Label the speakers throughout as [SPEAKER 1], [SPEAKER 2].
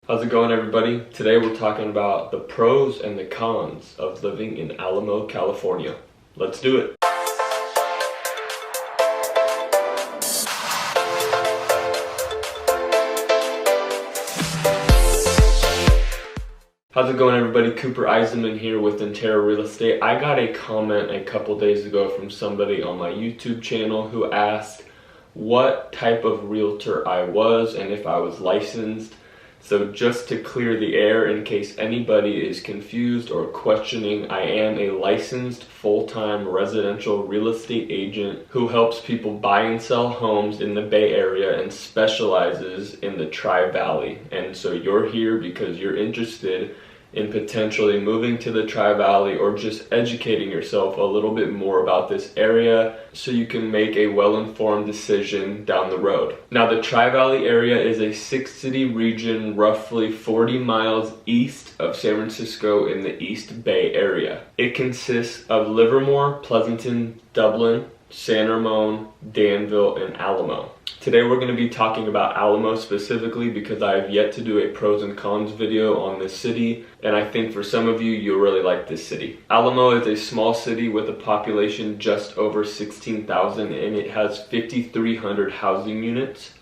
[SPEAKER 1] How's it going, everybody? Today we're talking about the pros and the cons of living in Alamo, California. Let's do it. How's it going, everybody? Cooper Eisenman here with Intera Real Estate. I got a comment a couple days ago from somebody on my YouTube channel who asked what type of realtor I was and if I was licensed. So just to clear the air in case anybody is confused or questioning, I am a licensed full-time residential real estate agent who helps people buy and sell homes in the Bay Area and specializes in the Tri-Valley. And so you're here because you're interested in potentially moving to the Tri-Valley or just educating yourself a little bit more about this area so you can make a well-informed decision down the road. Now, the Tri-Valley area is a 6-city region roughly 40 miles east of San Francisco in the East Bay Area. It consists of Livermore, Pleasanton, Dublin, San Ramon, Danville, and Alamo. Today we're going to be talking about Alamo specifically because I have yet to do a pros and cons video on this city, and I think for some of you, you'll really like this city. Alamo is a small city with a population just over 16,000 and it has 5,300 housing units.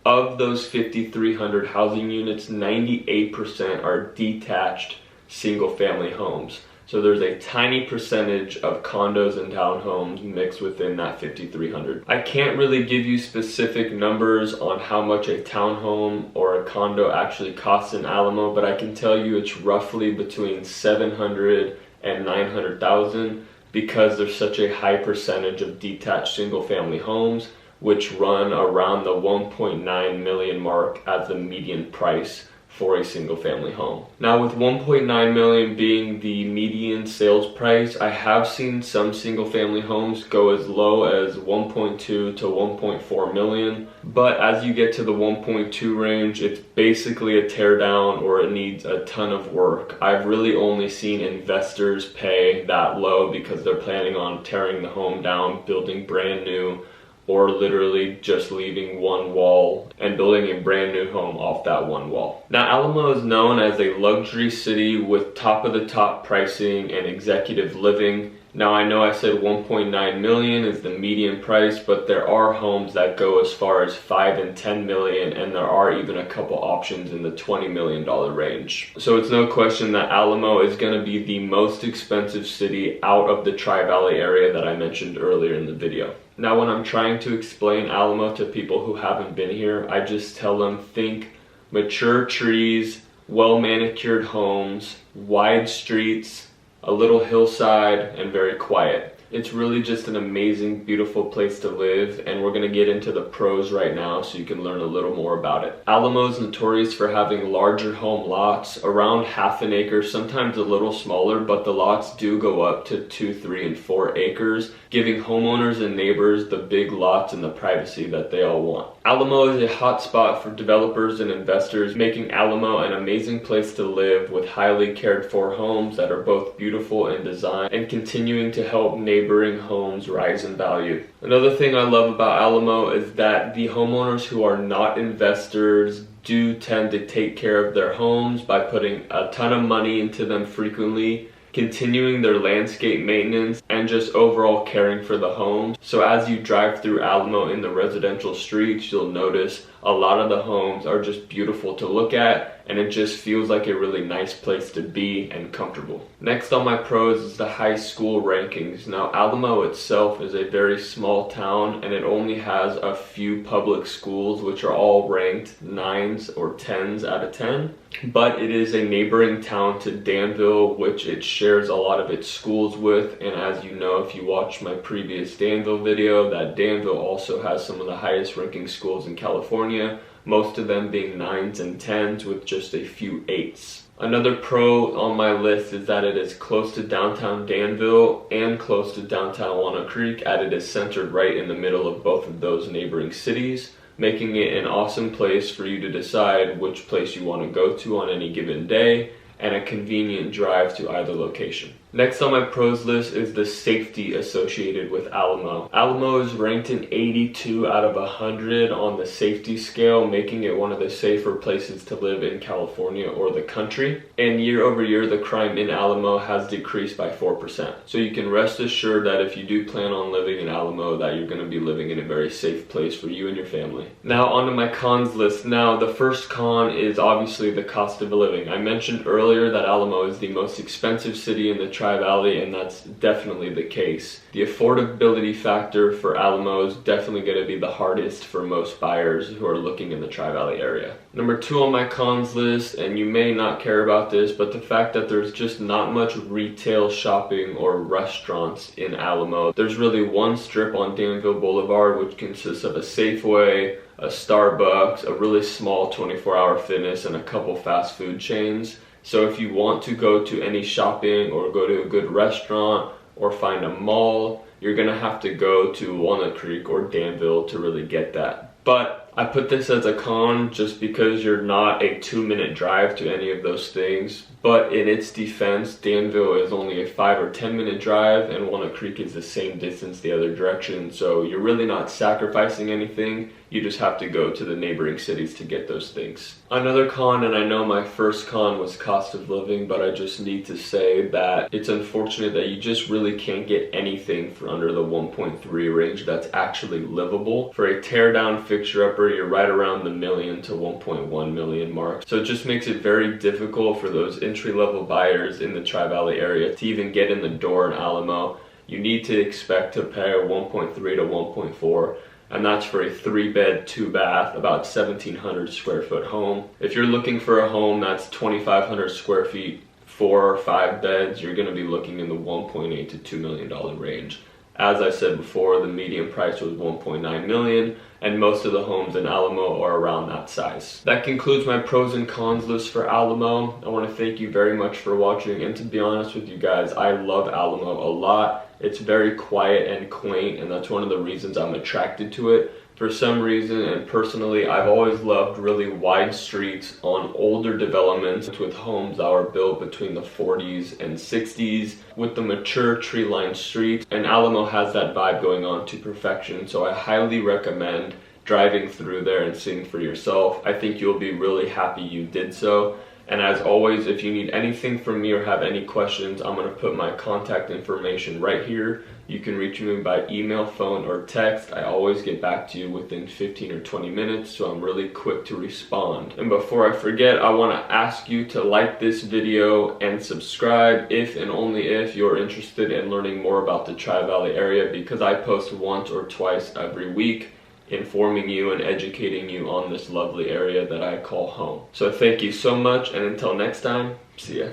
[SPEAKER 1] Of those 5,300 housing units, 98% are detached single-family homes. So there's a tiny percentage of condos and townhomes mixed within that 5,300. I can't really give you specific numbers on how much a townhome or a condo actually costs in Alamo, but I can tell you it's roughly between 700 and 900,000 because there's such a high percentage of detached single-family homes, which run around the 1.9 million mark as the median price for a single family home. Now, with 1.9 million being the median sales price, I have seen some single family homes go as low as 1.2 to 1.4 million. But as you get to the 1.2 range, it's basically a tear down or it needs a ton of work. I've really only seen investors pay that low because they're planning on tearing the home down, building brand new, or literally just leaving one wall and building a brand new home off that one wall. Now, Alamo is known as a luxury city with top of the top pricing and executive living. Now, I know I said 1.9 million is the median price, but there are homes that go as far as 5 and 10 million, and there are even a couple options in the $20 million range. So it's no question that Alamo is going to be the most expensive city out of the Tri-Valley area that I mentioned earlier in the video. Now, when I'm trying to explain Alamo to people who haven't been here, I just tell them think mature trees, well-manicured homes, wide streets, a little hillside, and very quiet. It's really just an amazing, beautiful place to live, and we're going to get into the pros right now so you can learn a little more about it. Alamo is notorious for having larger home lots, around half an acre, sometimes a little smaller, but the lots do go up to 2, 3, and 4 acres, giving homeowners and neighbors the big lots and the privacy that they all want. Alamo is a hot spot for developers and investors, making Alamo an amazing place to live with highly cared for homes that are both beautiful in design and continuing to help neighboring homes rise in value. Another thing I love about Alamo is that the homeowners who are not investors do tend to take care of their homes by putting a ton of money into them frequently, continuing their landscape maintenance, and just overall caring for the homes. So as you drive through Alamo in the residential streets, you'll notice a lot of the homes are just beautiful to look at, and it just feels like a really nice place to be and comfortable. Next on my pros is the high school rankings. Now, Alamo itself is a very small town and it only has a few public schools which are all ranked 9s or 10s out of 10. But it is a neighboring town to Danville, which it shares a lot of its schools with. And as you know, if you watch my previous Danville video, that Danville also has some of the highest ranking schools in California, most of them being 9s and 10s with just a few 8s. Another pro on my list is that it is close to downtown Danville and close to downtown Walnut Creek, as it is centered right in the middle of both of those neighboring cities, making it an awesome place for you to decide which place you want to go to on any given day and a convenient drive to either location. Next on my pros list is the safety associated with Alamo. Alamo is ranked an 82 out of 100 on the safety scale, making it one of the safer places to live in California or the country. And year over year, the crime in Alamo has decreased by 4%. So you can rest assured that if you do plan on living in Alamo, that you're going to be living in a very safe place for you and your family. Now onto my cons list. Now the first con is obviously the cost of living. I mentioned earlier that Alamo is the most expensive city in the Tri-Valley, and that's definitely the case. The affordability factor for Alamo is definitely going to be the hardest for most buyers who are looking in the Tri-Valley area. Number 2 on my cons list, and you may not care about this, but the fact that there's just not much retail shopping or restaurants in Alamo. There's really one strip on Danville Boulevard, which consists of a Safeway, a Starbucks, a really small 24-hour fitness, and a couple fast food chains. So if you want to go to any shopping or go to a good restaurant or find a mall, you're gonna have to go to Walnut Creek or Danville to really get that. But I put this as a con just because you're not a 2-minute drive to any of those things. But in its defense, Danville is only a 5 or 10-minute drive, and Walnut Creek is the same distance the other direction. So you're really not sacrificing anything. You just have to go to the neighboring cities to get those things. Another con, and I know my first con was cost of living, but I just need to say that it's unfortunate that you just really can't get anything for under the 1.3 range that's actually livable. For a teardown fixture-upper, you're right around the million to 1.1 million mark. So it just makes it very difficult for those entry-level buyers in the Tri-Valley area to even get in the door in Alamo. You need to expect to pay 1.3 to 1.4, and that's for a 3-bed, 2-bath, about 1,700 square foot home. If you're looking for a home that's 2,500 square feet, 4 or 5 beds, you're going to be looking in the $1.8 to $2 million range. As I said before, the median price was $1.9 million, and most of the homes in Alamo are around that size. That concludes my pros and cons list for Alamo. I want to thank you very much for watching, and to be honest with you guys, I love Alamo a lot. It's very quiet and quaint, and that's one of the reasons I'm attracted to it. For some reason, and personally, I've always loved really wide streets on older developments with homes that were built between the 40s and 60s with the mature tree-lined streets, and Alamo has that vibe going on to perfection. So I highly recommend driving through there and seeing for yourself. I think you'll be really happy you did so. And as always, if you need anything from me or have any questions, I'm going to put my contact information right here. You can reach me by email, phone, or text. I always get back to you within 15 or 20 minutes, so I'm really quick to respond. And before I forget, I want to ask you to like this video and subscribe if and only if you're interested in learning more about the Tri-Valley area, because I post once or twice every week, informing you and educating you on this lovely area that I call home. So thank you so much, and until next time, see ya.